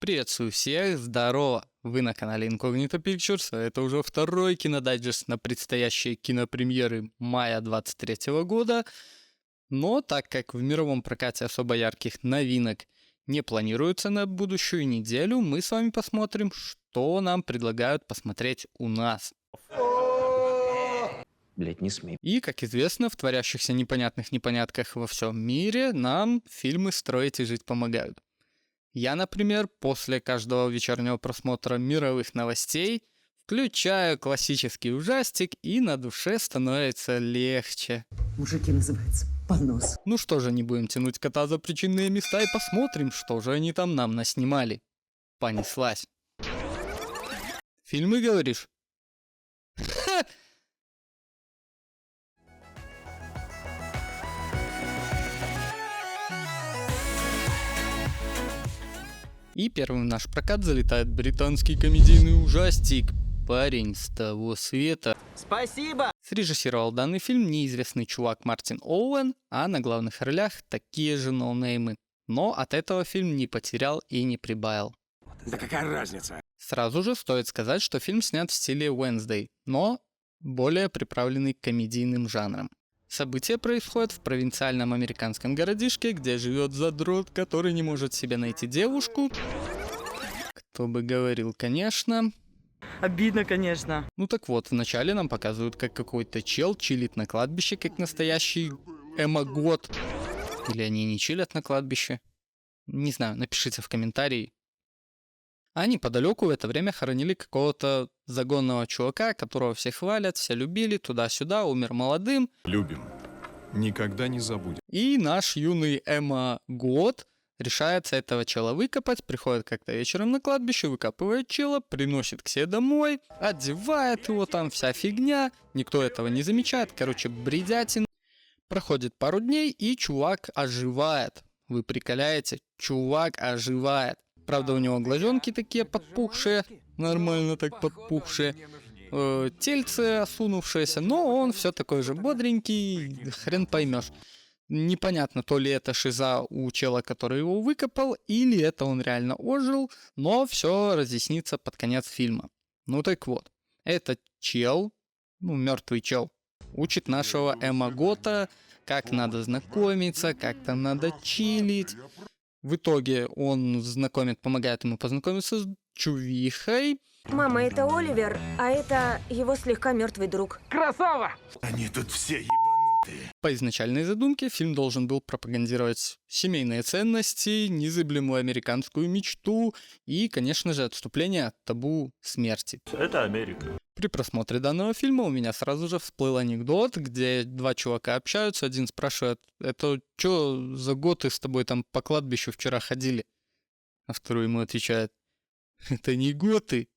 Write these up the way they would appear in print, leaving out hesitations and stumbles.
Приветствую всех, здорово! Вы на канале Incognito Pictures, а это уже второй кинодайджест на предстоящие кинопремьеры мая 23 года. Но так как в мировом прокате особо ярких новинок не планируется на будущую неделю, мы с вами посмотрим, что нам предлагают посмотреть у нас. Блять, не смей. И, как известно, в творящихся непонятных непонятках во всем мире нам фильмы строить и жить помогают. Я, например, после каждого вечернего просмотра мировых новостей включаю классический ужастик, и на душе становится легче. Мужики называется понос. Ну что же, не будем тянуть кота за причинные места и посмотрим, что же они там нам наснимали. Понеслась. Фильмы, говоришь? Ха! И первым в наш прокат залетает британский комедийный ужастик «Парень с того света». Спасибо! Срежиссировал данный фильм неизвестный чувак Мартин Оуэн, а на главных ролях такие же ноунеймы. Но от этого фильм не потерял и не прибавил. Да какая разница? Сразу же стоит сказать, что фильм снят в стиле Wednesday, но более приправленный комедийным жанром. События происходят в провинциальном американском городишке, где живет задрот, который не может себе найти девушку. Кто бы говорил, конечно. Обидно, конечно. Ну так вот, вначале нам показывают, как какой-то чел чилит на кладбище, как настоящий эмогот. Или они не чилят на кладбище? Не знаю, напишите в комментарии. А неподалеку в это время хоронили какого-то загонного чувака, которого все хвалят, все любили, туда-сюда, умер молодым. Любим. Никогда не забудем. И наш юный эмогот решается этого чела выкопать, приходит как-то вечером на кладбище, выкапывает чела, приносит к себе домой, одевает его, там вся фигня, никто этого не замечает, короче, бредятина. Проходит пару дней, и чувак оживает. Вы приколяете? Чувак оживает. Правда, у него глазенки такие подпухшие, нормально так подпухшие, тельце осунувшееся, но он все такой же бодренький, хрен поймешь. Непонятно, то ли это шиза у чела, который его выкопал, или это он реально ожил, но все разъяснится под конец фильма. Ну так вот, этот чел, мертвый чел, учит нашего эмогота, как надо знакомиться, как там надо чилить. В итоге он помогает ему познакомиться с чувихой. Мама, это Оливер, а это его слегка мертвый друг. Красава! Они тут все ебанутые. По изначальной задумке фильм должен был пропагандировать семейные ценности, незыблемую американскую мечту и, конечно же, отступление от табу смерти. Это Америка. При просмотре данного фильма у меня сразу же всплыл анекдот, где два чувака общаются, один спрашивает: «Это чё за готы с тобой там по кладбищу вчера ходили?» А второй ему отвечает: «Это не готы,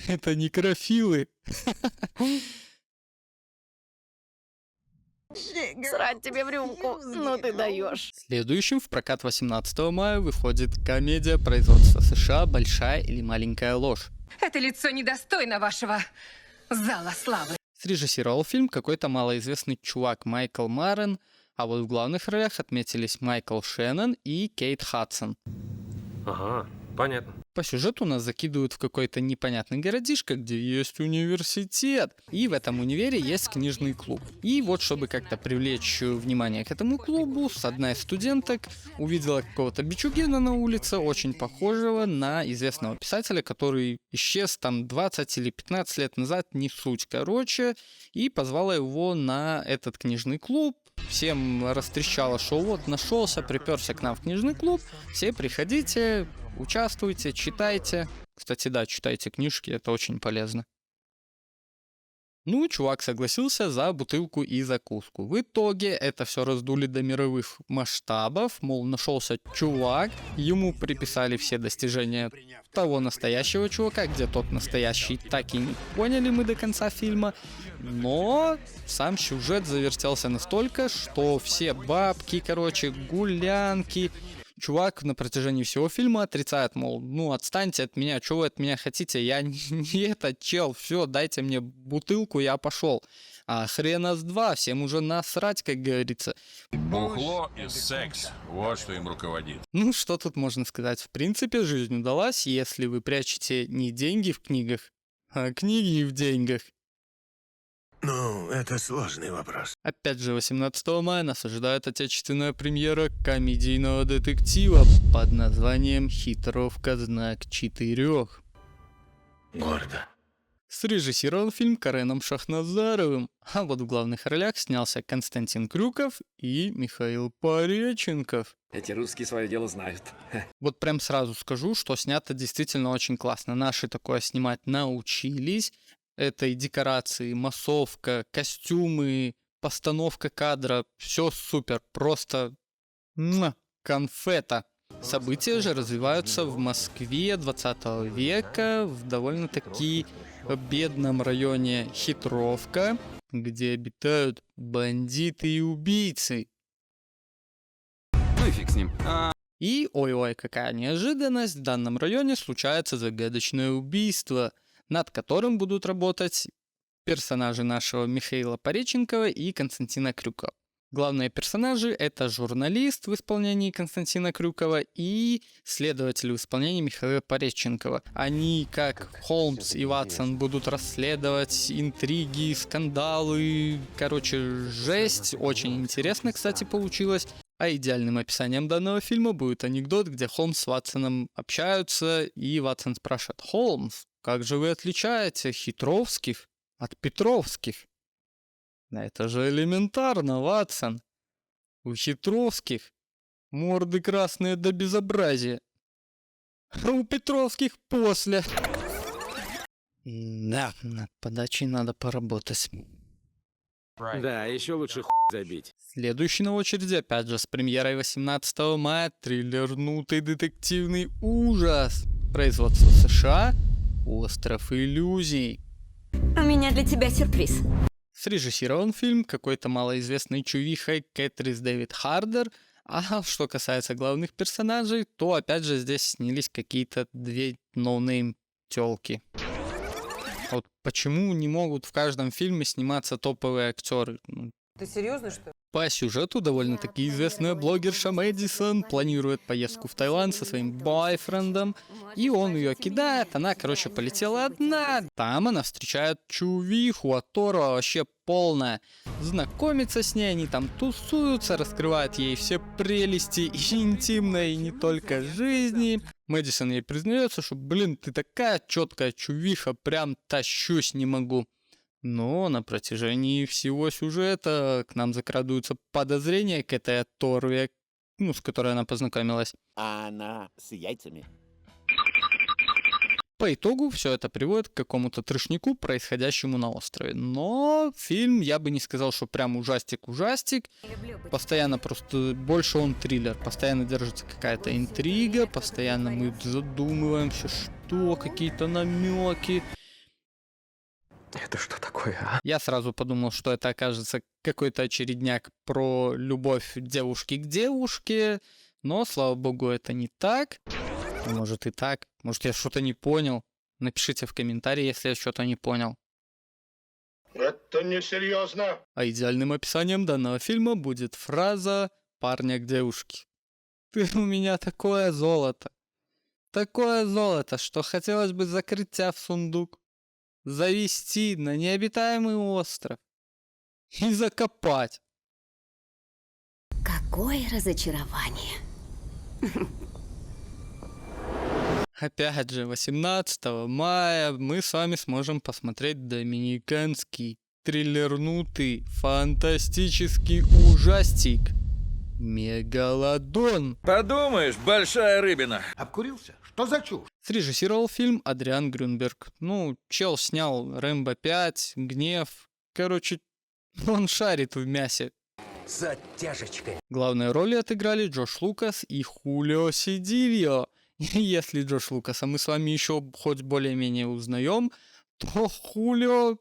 это некрофилы». Срать тебе в рюмку, ну ты даешь. Следующим в прокат 18 мая выходит комедия производства США «Большая или маленькая ложь». Это лицо недостойно вашего зала славы. Срежиссировал фильм какой-то малоизвестный чувак Майкл Маррен, а вот в главных ролях отметились Майкл Шеннон и Кейт Хадсон. Ага, понятно. По сюжету нас закидывают в какой-то непонятный городишко, где есть университет, и в этом универе есть книжный клуб. И вот, чтобы как-то привлечь внимание к этому клубу, одна из студенток увидела какого-то бичугена на улице, очень похожего на известного писателя, который исчез там 20 или 15 лет назад, не суть, короче, и позвала его на этот книжный клуб. Всем растрещало, что вот нашелся, приперся к нам в книжный клуб, все приходите, участвуйте, читайте. Кстати, да, читайте книжки, это очень полезно. Ну, чувак согласился за бутылку и закуску. В итоге это все раздули до мировых масштабов, мол, нашелся чувак, ему приписали все достижения того настоящего чувака, где тот настоящий, так и не поняли мы до конца фильма. Но сам сюжет завертелся настолько, что все бабки, короче, гулянки. Чувак на протяжении всего фильма отрицает, мол, ну отстаньте от меня, что вы от меня хотите, я не этот чел, все, дайте мне бутылку, я пошел. А хрена с два, всем уже насрать, как говорится. Бухло и секс. Вот что им руководит. Ну, что тут можно сказать? В принципе, жизнь удалась, если вы прячете не деньги в книгах, а книги в деньгах. Ну, это сложный вопрос. Опять же, 18 мая нас ожидает отечественная премьера комедийного детектива под названием «Хитровка. Знак 4». Гордо. Срежиссирован фильм Кареном Шахназаровым, а вот в главных ролях снялся Константин Крюков и Михаил Пореченков. Эти русские свое дело знают. Вот прям сразу скажу, что снято действительно очень классно. Наши такое снимать научились. Это и декорации, массовка, костюмы, постановка кадра. Все супер, просто конфета. События же развиваются в Москве 20 века, в довольно-таки бедном районе Хитровка, где обитают бандиты и убийцы. Ну и фиг с ним. И, ой-ой, какая неожиданность, в данном районе случается загадочное убийство, над которым будут работать персонажи нашего Михаила Пореченкова и Константина Крюкова. Главные персонажи — это журналист в исполнении Константина Крюкова и следователь в исполнении Михаила Пореченкова. Они, как Холмс и Ватсон, будут расследовать интриги, скандалы. Короче, жесть. Очень интересно, кстати, получилось. А идеальным описанием данного фильма будет анекдот, где Холмс с Ватсоном общаются, и Ватсон спрашивает: «Холмс, как же вы отличаете хитровских от петровских?» Это же элементарно, Ватсон. У хитровских морды красные до безобразия, а у петровских после. Да, над подачей надо поработать. Да, еще лучше забить. Следующий на очереди, опять же, с премьерой 18 мая, триллер «Нутый детективный ужас». Производство США. «Остров иллюзий». У меня для тебя сюрприз. Срежиссирован фильм какой-то малоизвестной чувихой Кэтрис Дэвид Хардер, а что касается главных персонажей, то опять же здесь снялись какие-то две ноунейм тёлки. Вот почему не могут в каждом фильме сниматься топовые актеры? Ты серьезно, что ли? По сюжету довольно-таки известная блогерша Мэдисон планирует поездку в Таиланд со своим бойфрендом, и он ее кидает, она, короче, полетела одна. Там она встречает чувиху, оторва вообще полная. Знакомится с ней, они там тусуются, раскрывают ей все прелести и интимной, и не только жизни. Мэдисон ей признается, что, блин, ты такая четкая чувиха, прям тащусь не могу. Но на протяжении всего сюжета к нам закрадываются подозрения к этой оторве, с которой она познакомилась. А она с яйцами. По итогу все это приводит к какому-то трешнику, происходящему на острове. Но фильм, я бы не сказал, что прям ужастик-ужастик. Постоянно просто больше он триллер. Постоянно держится какая-то интрига, постоянно мы задумываемся, что, какие-то намеки. Это что такое, а? Я сразу подумал, что это окажется какой-то очередняк про любовь девушки к девушке, но, слава богу, это не так. Может и так. Может, я что-то не понял. Напишите в комментарии, если я что-то не понял. Это несерьезно. А идеальным описанием данного фильма будет фраза парня к девушке. Ты у меня такое золото, что хотелось бы закрыть тебя в сундук, завести на необитаемый остров и закопать. Какое разочарование. Опять же, 18 мая мы с вами сможем посмотреть доминиканский триллернутый фантастический ужастик «Мегалодон». Подумаешь, большая рыбина. Обкурился? Что за чушь? Срежиссировал фильм Адриан Грюнберг. Чел снял «Рэмбо 5», «Гнев». Короче, он шарит в мясе. С оттяжечкой. Главные роли отыграли Джош Лукас и Хулио Сидильо. И если Джош Лукаса мы с вами еще хоть более-менее узнаем, то Хулио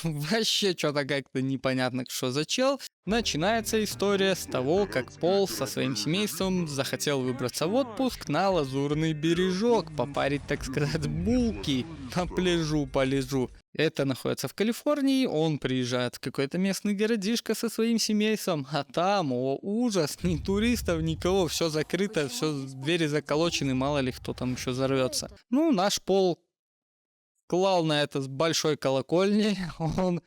Вообще что-то как-то непонятно, что за чел. Начинается история с того, как Пол со своим семейством захотел выбраться в отпуск на Лазурный бережок, попарить, так сказать, булки, на пляжу полежу. Это находится в Калифорнии, он приезжает в какой-то местный городишко со своим семейством, а там, о ужас, ни туристов, никого, все закрыто, все двери заколочены, мало ли кто там еще взорвется. Ну, наш Пол клал на это с большой колокольни, он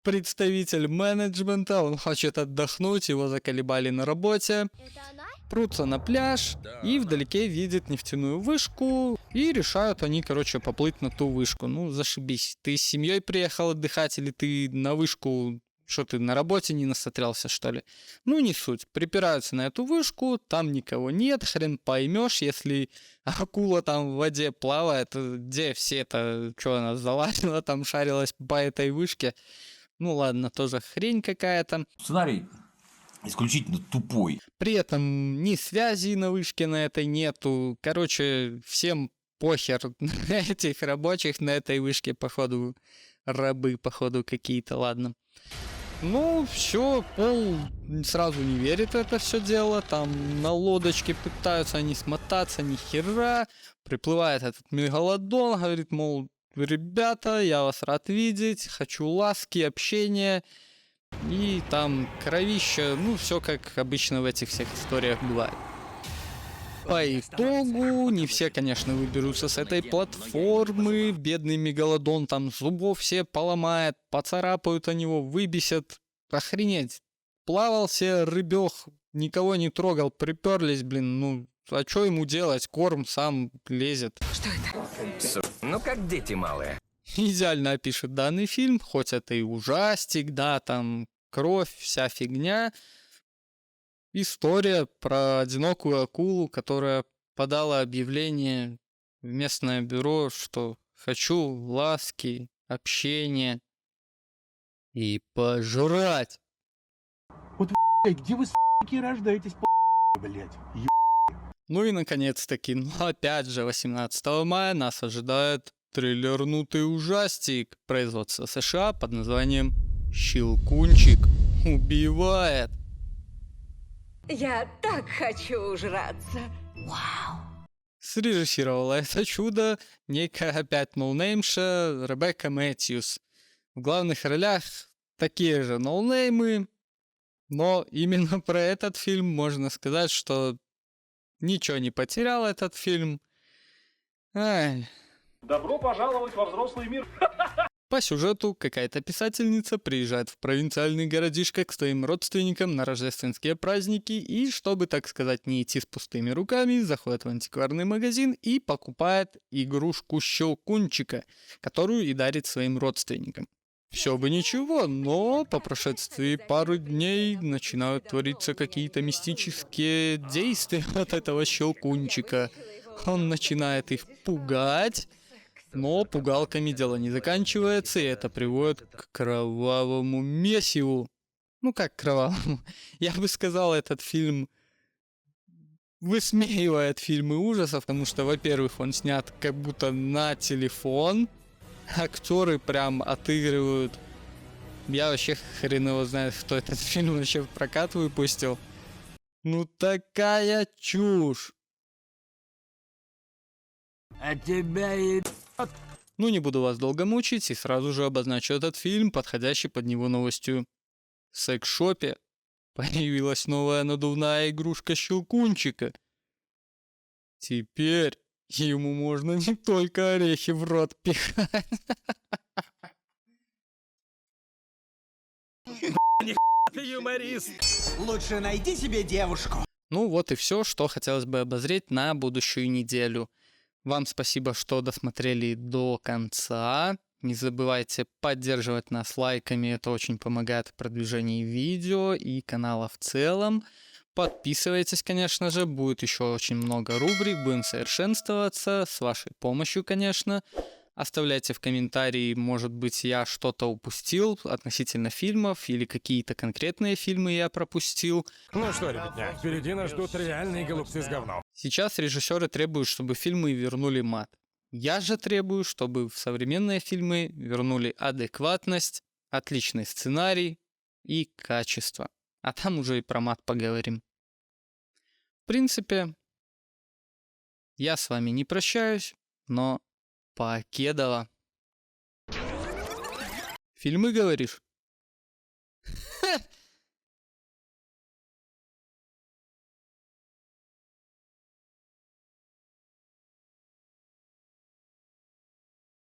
представитель менеджмента, он хочет отдохнуть, его заколебали на работе. Прутся на пляж и вдалеке видят нефтяную вышку и решают они, короче, поплыть на ту вышку. Ну, зашибись. Ты с семьей приехал отдыхать или ты на вышку, что ты на работе не насотрялся, что ли? Ну, не суть. Припираются на эту вышку, там никого нет, хрен поймешь, если акула там в воде плавает, где все это, что она залазила, там шарилась по этой вышке. Ну ладно, тоже хрень какая-то. Сценарий исключительно тупой. При этом ни связи на вышке на этой нету. Короче, всем похер на этих рабочих на этой вышке, походу, рабы, походу, какие-то, ладно. Ну, все, Пол сразу не верит в это все дело. Там на лодочке пытаются они смотаться, ни хера. Приплывает этот мегалодон, говорит, мол, ребята, я вас рад видеть, хочу ласки, общения. И там кровища, ну, все как обычно в этих всех историях бывает. По итогу, не все, конечно, выберутся с этой платформы. Бедный мегалодон там зубов все поломает, поцарапают о него, выбесят. Охренеть. Плавал себе рыбёх, никого не трогал, приперлись, блин, ну, а что ему делать? Корм сам лезет. Что это? Ну, как дети малые. Идеально опишет данный фильм, хоть это и ужастик, да, там кровь, вся фигня. История про одинокую акулу, которая подала объявление в местное бюро, что хочу ласки, общения и пожрать. Вот, где вы, рождаетесь, блядь? Ну и наконец-таки, ну опять же, 18 мая нас ожидает трейлернутый ужастик производства США под названием «Щелкунчик убивает». Я так хочу ужраться. Срежиссировала это чудо некая опять ноунеймша Ребекка Мэтьюс. В главных ролях такие же ноунеймы, но именно про этот фильм можно сказать, что ничего не потерял этот фильм. Ай. Добро пожаловать во взрослый мир. По сюжету какая-то писательница приезжает в провинциальный городишко к своим родственникам на рождественские праздники и, чтобы, так сказать, не идти с пустыми руками, заходит в антикварный магазин и покупает игрушку Щелкунчика, которую и дарит своим родственникам. Все бы ничего, но по прошествии пары дней начинают твориться какие-то мистические действия от этого Щелкунчика. Он начинает их пугать. Но пугалками дело не заканчивается, и это приводит к кровавому месиву. Ну как кровавому? Я бы сказал, этот фильм высмеивает фильмы ужасов, потому что, во-первых, он снят как будто на телефон. Актеры прям отыгрывают. Я вообще хрен его знает, кто этот фильм вообще в прокат выпустил. Ну такая чушь. А тебя и... Ну, не буду вас долго мучить и сразу же обозначу этот фильм, подходящий под него новостью. В секс-шопе появилась новая надувная игрушка Щелкунчика. Теперь ему можно не только орехи в рот пихать. Ты юморист. Лучше найди себе девушку. Ну вот и все, что хотелось бы обозреть на будущую неделю. Вам спасибо, что досмотрели до конца. Не забывайте поддерживать нас лайками, это очень помогает в продвижении видео и канала в целом. Подписывайтесь, конечно же, будет еще очень много рубрик, будем совершенствоваться, с вашей помощью, конечно. Оставляйте в комментарии, может быть, я что-то упустил относительно фильмов или какие-то конкретные фильмы я пропустил. Ну что, ребятня, впереди нас ждут реальные голубцы с говном. Сейчас режиссеры требуют, чтобы фильмы вернули мат. Я же требую, чтобы в современные фильмы вернули адекватность, отличный сценарий и качество. А там уже и про мат поговорим. В принципе, я с вами не прощаюсь, но покедово. Фильмы, говоришь? Ха!